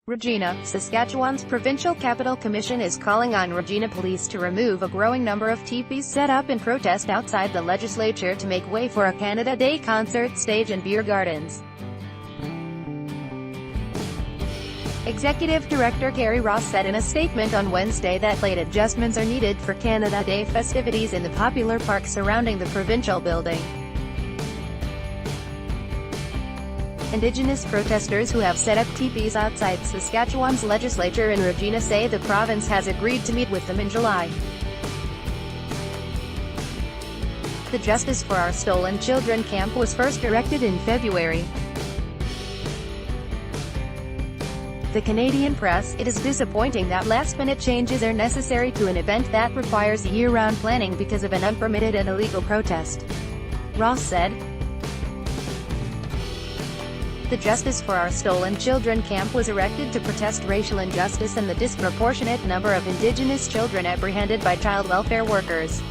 Regina, Saskatchewan's Provincial Capital Commission is calling on Regina police to remove a growing number of teepees set up in protest outside the legislature to make way for a Canada Day concert stage and beer gardens. Executive Director Gary Ross said in a statement on Wednesday that slight adjustments are needed for Canada Day festivities in the popular park surrounding the provincial building. Indigenous protesters who have set up teepees outside Saskatchewan's legislature in Regina say the province has agreed to meet with them in July. The Justice for Our Stolen Children camp was first erected in February. The Canadian Press, it is disappointing that last-minute changes are necessary to an event that requires year-round planning because of an unpermitted and illegal protest, Ross said. The Justice for Our Stolen Children camp was erected to protest racial injustice and the disproportionate number of Indigenous children apprehended by child welfare workers.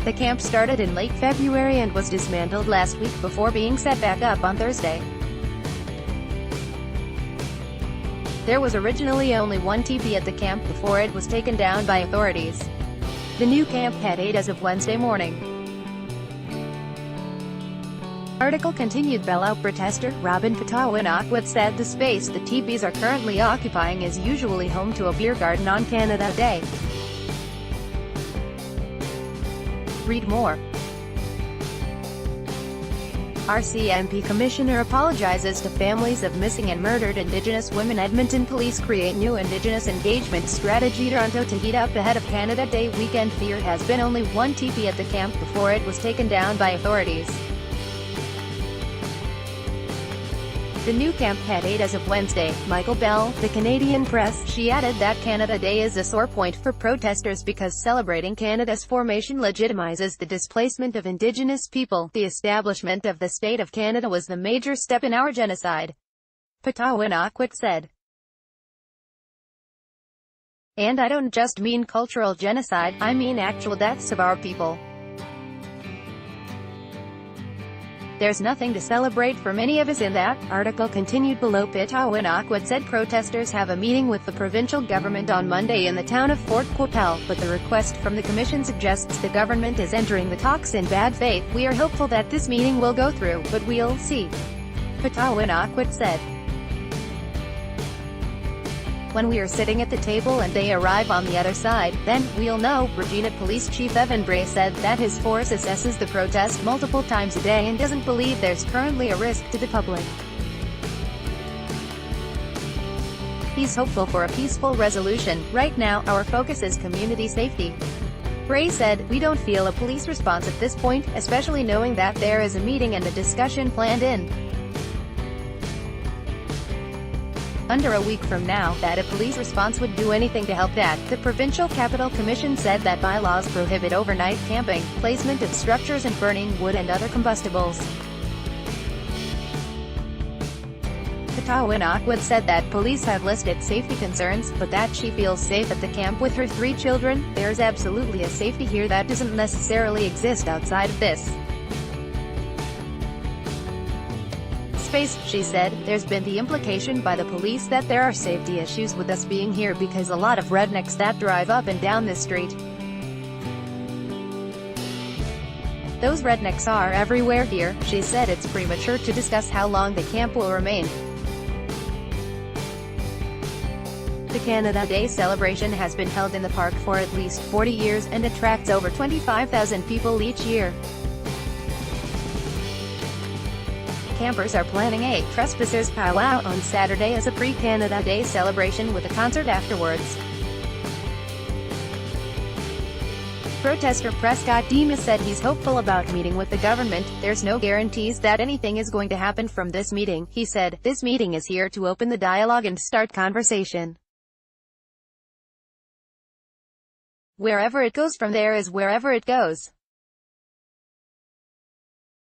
The camp started in late February and was dismantled last week before being set back up on Thursday. There was originally only one teepee at the camp before it was taken down by authorities. The new camp had 8 as of Wednesday morning. Article continued. Below protester Robin Pitawanakwat said the space the teepees are currently occupying is usually home to a beer garden on Canada Day. Read more. RCMP Commissioner apologizes to families of missing and murdered Indigenous women. Edmonton police create new Indigenous engagement strategy. Toronto to heat up ahead of Canada Day weekend. There has been only one teepee at the camp before it was taken down by authorities. The new camp had 8 as of Wednesday. Michael Bell, the Canadian Press, she added that Canada Day is a sore point for protesters because celebrating Canada's formation legitimizes the displacement of Indigenous people. The establishment of the state of Canada was the major step in our genocide, Pitawanakwat said. And I don't just mean cultural genocide, I mean actual deaths of our people. There's nothing to celebrate for many of us in that. Article continued. Below Pitawanakwat said protesters have a meeting with the provincial government on Monday in the town of Fort Qu'Appelle, but the request from the commission suggests the government is entering the talks in bad faith. We are hopeful that this meeting will go through, but we'll see, Pitawanakwat said. When we are sitting at the table and they arrive on the other side, then we'll know. Regina Police Chief Evan Bray said that his force assesses the protest multiple times a day and doesn't believe there's currently a risk to the public. He's hopeful for a peaceful resolution. Right now, our focus is community safety. Bray said, we don't feel a police response at this point, especially knowing that there is a meeting and a discussion planned in under a week from now, that a police response would do anything to help that. The Provincial Capital Commission said that bylaws prohibit overnight camping, placement of structures and burning wood and other combustibles. Pitawanakwat said that police have listed safety concerns, but that she feels safe at the camp with her 3 children. There's absolutely a safety here that doesn't necessarily exist outside of this space, she said. There's been the implication by the police that there are safety issues with us being here because a lot of rednecks that drive up and down this street. Those rednecks are everywhere here, she said. It's premature to discuss how long the camp will remain. The Canada Day celebration has been held in the park for at least 40 years and attracts over 25,000 people each year. Campers are planning a trespassers powwow on Saturday as a pre-Canada Day celebration with a concert afterwards. Protester Prescott Demas said he's hopeful about meeting with the government. There's no guarantees that anything is going to happen from this meeting, he said. This meeting is here to open the dialogue and start conversation. Wherever it goes from there is wherever it goes.